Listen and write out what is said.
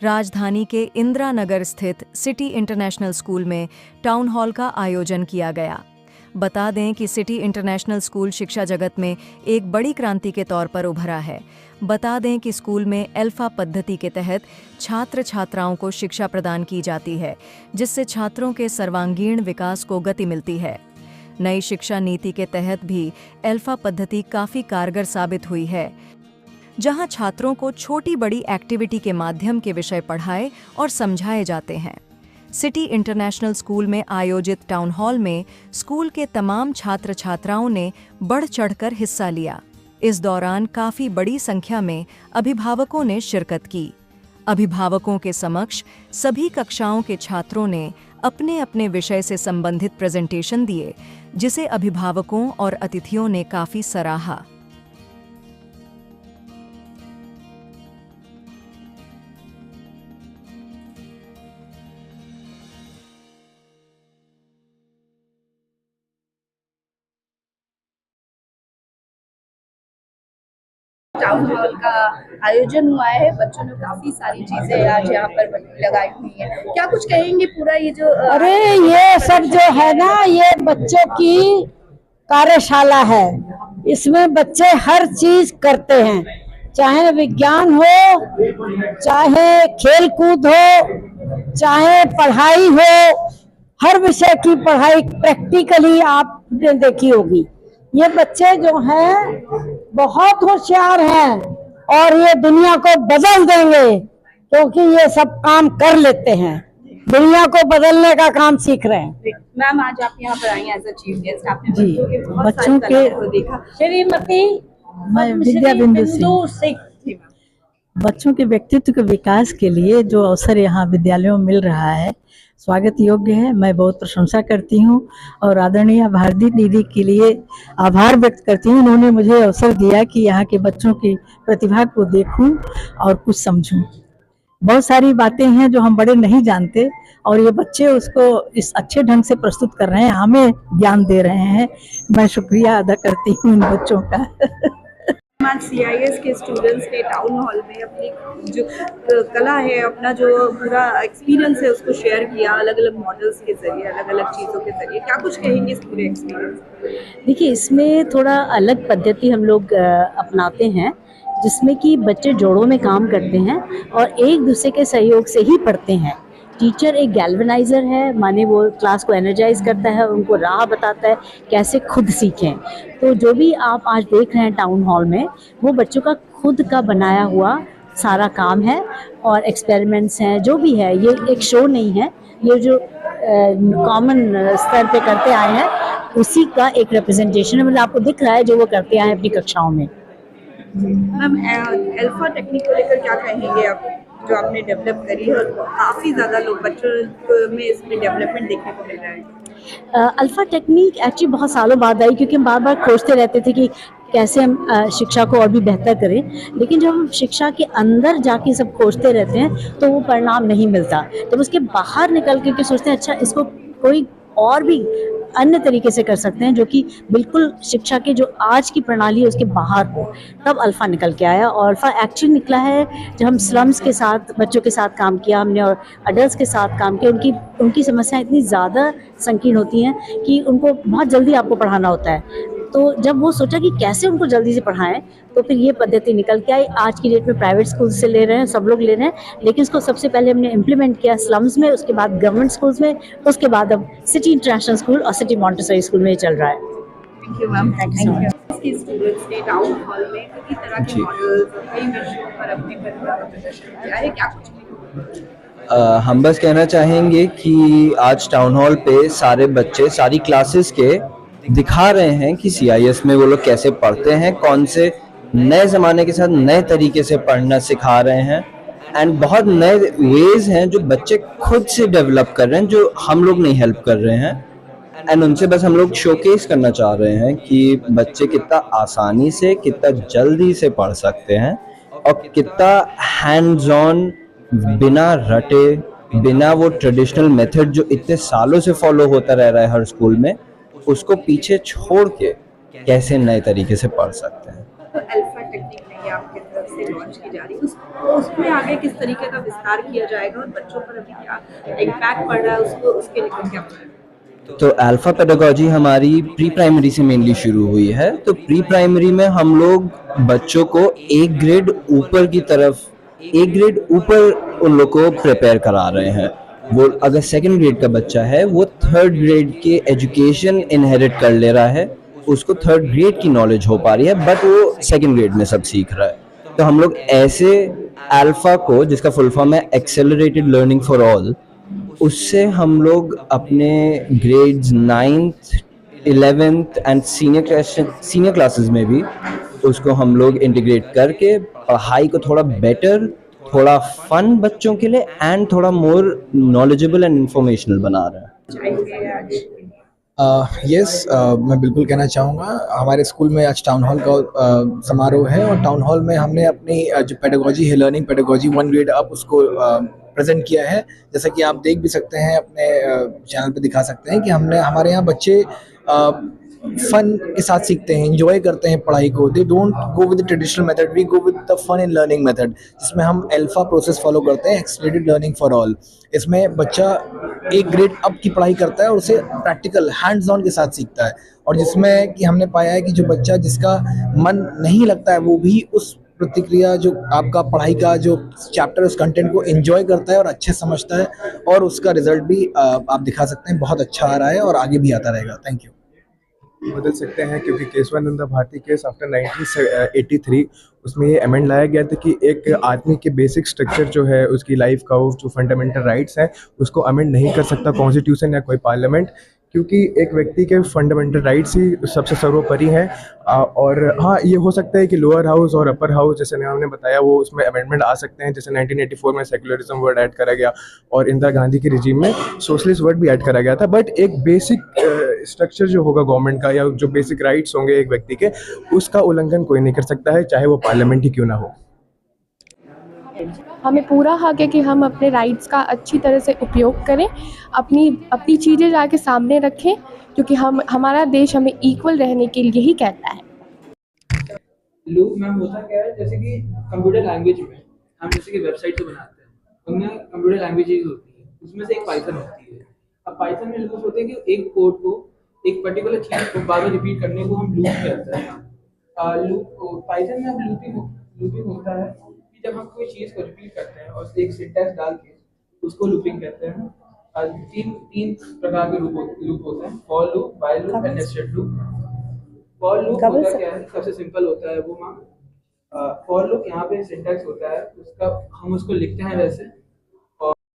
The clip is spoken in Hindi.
राजधानी के इंदिरा नगर स्थित सिटी इंटरनेशनल स्कूल में टाउन हॉल का आयोजन किया गया। बता दें कि सिटी इंटरनेशनल स्कूल शिक्षा जगत में एक बड़ी क्रांति के तौर पर उभरा है। बता दें कि स्कूल में अल्फा पद्धति के तहत छात्र छात्राओं को शिक्षा प्रदान की जाती है, जिससे छात्रों के सर्वांगीण विकास को गति मिलती है। नई शिक्षा नीति के तहत भी अल्फा पद्धति काफ़ी कारगर साबित हुई है, जहां छात्रों को छोटी बड़ी एक्टिविटी के माध्यम के विषय पढ़ाए और समझाए जाते हैं। सिटी इंटरनेशनल स्कूल में आयोजित टाउन हॉल में स्कूल के तमाम छात्र छात्राओं ने बढ़ चढ़कर हिस्सा लिया। इस दौरान काफ़ी बड़ी संख्या में अभिभावकों ने शिरकत की। अभिभावकों के समक्ष सभी कक्षाओं के छात्रों ने अपने अपने विषय से संबंधित प्रेजेंटेशन दिए, जिसे अभिभावकों और अतिथियों ने काफ़ी सराहा। टाउन हॉल का आयोजन हुआ है। बच्चों ने काफी सारी चीजें आज यहाँ पर लगाई हुई हैं। क्या कुछ कहेंगे पूरा ये जो अरे ये सब जो है ना, ये बच्चों की कार्यशाला है। इसमें बच्चे हर चीज करते हैं, चाहे विज्ञान हो, चाहे खेल कूद हो, चाहे पढ़ाई हो। हर विषय की पढ़ाई प्रैक्टिकली आपने देखी होगी। ये बच्चे जो हैं बहुत होशियार हैं और ये दुनिया को बदल देंगे, क्योंकि ये सब काम कर लेते हैं। दुनिया को बदलने का काम सीख रहे हैं। मैम, आज आप यहाँ पर I as a chief guest, आपने जी, बच्चों के को देखा। श्रीमती मैं विद्या बिंदु सिंह। बच्चों के व्यक्तित्व के विकास के लिए जो अवसर यहाँ विद्यालयों में मिल रहा है, स्वागत योग्य है। मैं बहुत प्रशंसा करती हूँ और आदरणीय भारती दीदी के लिए आभार व्यक्त करती हूँ। उन्होंने मुझे अवसर दिया कि यहाँ के बच्चों की प्रतिभा को देखूं और कुछ समझूं। बहुत सारी बातें हैं जो हम बड़े नहीं जानते और ये बच्चे उसको इस अच्छे ढंग से प्रस्तुत कर रहे हैं, हमें ज्ञान दे रहे हैं। मैं शुक्रिया अदा करती हूँ इन बच्चों का। आज CIS के स्टूडेंट्स ने टाउन हॉल में अपनी जो कला है, अपना जो पूरा एक्सपीरियंस है, उसको शेयर किया अलग अलग मॉडल्स के जरिए, अलग अलग चीज़ों के जरिए। क्या कुछ कहेंगे इस पूरे एक्सपीरियंस? देखिए, इसमें थोड़ा अलग पद्धति हम लोग अपनाते हैं, जिसमें कि बच्चे जोड़ों में काम करते हैं और एक दूसरे के सहयोग से ही पढ़ते हैं। टीचर एक गैल्वेनाइज़र है, माने वो क्लास को एनर्जाइज करता है, उनको राह बताता है कैसे खुद सीखें। तो जो भी आप आज देख रहे हैं टाउन हॉल में, वो बच्चों का खुद का बनाया हुआ सारा काम है और एक्सपेरिमेंट्स हैं। जो भी है, ये एक शो नहीं है, ये जो कॉमन स्तर पे करते आए हैं उसी का एक रिप्रेजेंटेशन है। मतलब आपको दिख रहा है जो वो करते आए हैं अपनी कक्षाओं में। मैम, अल्फा टेक्निक को लेकर क्या कहेंगे आप, जो आपने डेवलप करी है और काफ़ी ज़्यादा लोग बच्चों में इसमें डेवलपमेंट देखने को मिल रहा है? अल्फा टेक्निक एक्चुअली बहुत सालों बाद आई, क्योंकि हम बार बार खोजते रहते थे कि कैसे हम शिक्षा को और भी बेहतर करें। लेकिन जब हम शिक्षा के अंदर जाके सब खोजते रहते हैं तो वो परिणाम नहीं मिलता। तो उसके बाहर निकल के सोचते हैं अच्छा इसको कोई और भी अन्य तरीके से कर सकते हैं, जो कि बिल्कुल शिक्षा के जो आज की प्रणाली है उसके बाहर हो। तब अल्फ़ा निकल के आया और अल्फ़ा एक्चुअली निकला है जब हम स्लम्स के साथ बच्चों के साथ काम किया हमने और अडल्ट के साथ काम किया। उनकी समस्याएं इतनी ज़्यादा संकीर्ण होती हैं कि उनको बहुत जल्दी आपको पढ़ाना होता है। तो जब वो सोचा कि कैसे उनको जल्दी से पढ़ाएं, तो फिर ये पद्धति निकल के आई। आज की डेट में प्राइवेट स्कूल से ले रहे हैं, सब लोग ले रहे हैं, लेकिन इसको सबसे पहले हमने इम्प्लीमेंट किया स्लम्स में, उसके बाद गवर्नमेंट स्कूल्स में, उसके बाद अब सिटी इंटरनेशनल स्कूल और सिटी मॉन्टेसरी स्कूल में चल रहा है। Thank you ma'am, thank you so much. Students ने टाउन हॉल में कई तरह के मॉडल्स और कई विषयों पर अपने प्रतिभा का प्रदर्शन किया है। क्या कुछ हम बस कहना चाहेंगे कि आज टाउन हॉल पे सारे बच्चे सारी क्लासेस के दिखा रहे हैं कि CIS में वो लोग कैसे पढ़ते हैं, कौन से नए ज़माने के साथ नए तरीके से पढ़ना सिखा रहे हैं एंड बहुत नए वेज हैं जो बच्चे खुद से डेवलप कर रहे हैं, जो हम लोग नहीं हेल्प कर रहे हैं। एंड उनसे बस हम लोग शोकेस करना चाह रहे हैं कि बच्चे कितना आसानी से, कितना जल्दी से पढ़ सकते हैं और कितना हैंड्स ऑन, बिना रटे, बिना वो ट्रेडिशनल मेथड जो इतने सालों से फॉलो होता रह रहा है हर स्कूल में, उसको पीछे छोड़ के कैसे नए तरीके से पढ़ सकते हैं। तो अल्फा टेक्निक नहीं आपकी तरफ से लॉन्च की जा रही है, उसको तो उसमें आगे किस तरीके का विस्तार किया जाएगा और बच्चों पर अभी क्या इम्पैक्ट पड़ रहा है उसको उसके लेकर क्या plan है? तो अल्फा पेडागोजी हमारी प्री प्राइमरी से मेनली शुरू हुई है। तो प्री प्राइमरी में हम लोग बच्चों को एक ग्रेड ऊपर की तरफ, एक ग्रेड ऊपर उन लोग को प्रिपेयर करा रहे हैं। वो अगर सेकंड ग्रेड का बच्चा है, वो थर्ड ग्रेड के एजुकेशन इनहेरिट कर ले रहा है, उसको थर्ड ग्रेड की नॉलेज हो पा रही है, बट वो सेकंड ग्रेड में सब सीख रहा है। तो हम लोग ऐसे अल्फा को, जिसका फुल फॉर्म है एक्सेलरेटेड लर्निंग फॉर ऑल, उससे हम लोग अपने grades 9th 11th and senior classes में भी उसको हम लोग इंटीग्रेट करके पढ़ाई को थोड़ा बेटर, थोड़ा फन बच्चों के लिए एंड थोड़ा मोर नॉलेजेबल एंड इंफॉर्मेशनल बना रहे हैं। चाहेंगे आज यस, मैं बिल्कुल कहना चाहूँगा। हमारे स्कूल में आज टाउन हॉल का समारोह है और टाउन हॉल में हमने अपनी जो पेडागोजी है, लर्निंग पेडागोजी 1 ग्रेड अप, उसको प्रेजेंट किया है। जैसा कि आप देख भी सकते हैं, अपने चैनल पे दिखा सकते हैं कि हमने हमारे यहाँ बच्चे फन के साथ सीखते हैं, एंजॉय करते हैं पढ़ाई को। They don't go with the traditional method, we go with the fun in learning method, जिसमें हम अल्फा प्रोसेस फॉलो करते हैं, एक्सेलरेटेड लर्निंग फॉर ऑल। इसमें बच्चा एक ग्रेड अप की पढ़ाई करता है और उसे प्रैक्टिकल हैंड्स ऑन के साथ सीखता है, और जिसमें कि हमने पाया है कि जो बच्चा जिसका मन नहीं लगता है, वो भी उस प्रतिक्रिया, जो आपका पढ़ाई का जो चैप्टर, उस कंटेंट को एंजॉय करता है और अच्छे समझता है, और उसका रिजल्ट भी आप दिखा सकते हैं बहुत अच्छा आ रहा है और आगे भी आता रहेगा। Thank you. बदल सकते हैं, क्योंकि केशवानंद भारती केस आफ्टर 1983 उसमें ये अमेंड लाया गया था कि एक आदमी के बेसिक स्ट्रक्चर जो है उसकी लाइफ का, वो जो फंडामेंटल राइट्स हैं उसको अमेंड नहीं कर सकता कॉन्स्टिट्यूशन या कोई पार्लियामेंट, क्योंकि एक व्यक्ति के फंडामेंटल राइट्स ही सबसे सर्वोपरि हैं। और हाँ, ये हो सकता है कि लोअर हाउस और अपर हाउस, जैसे हमने बताया, वो उसमें अमेंडमेंट आ सकते हैं। जैसे 1984 में सेकुलरिज्म वर्ड ऐड करा गया और इंदिरा गांधी के रिजीम में सोशलिस्ट वर्ड भी ऐड करा गया था। बट एक बेसिक स्ट्रक्चर जो होगा गवर्नमेंट का, या जो बेसिक राइट्स होंगे एक व्यक्ति के, उसका उल्लंघन कोई नहीं कर सकता है, चाहे वो पार्लियामेंट ही क्यों ना हो। हमें पूरा हक है कि हम अपने राइट्स का अच्छी तरह से उपयोग करें, अपनी चीज़ें जाके सामने रखें, क्योंकि हमारा देश हमें इक्वल रहने के लिए ही कहता है। लूप मैम होता क्या है, जैसे कि कंप्यूटर लैंग्वेज में हम जैसे कि वेबसाइट तो बनाते हैं, उनमें कंप्यूटर लैंग्वेजेस होती है, उसमें से एक पाइथन होती है। अब पाइथन में लूप होते हैं कि एक कोड को, एक पर्टिकुलर चीज़ को बार बार रिपीट करने को हम लूप कहते हैं। लूप पाइथन में अब लूपिंग होता है कि जब हम कोई चीज़ को रिपीट करते हैं और एक सिंटैक्स डाल के उसको लूपिंग कहते हैं। तीन प्रकार के लूप होते हैं, for loop, while loop and nested loop. For loop होता क्या है, सबसे सिंपल होता है वो मैम। फॉर लूप यहाँ पे सिंटैक्स होता है उसका, हम उसको लिखते हैं वैसे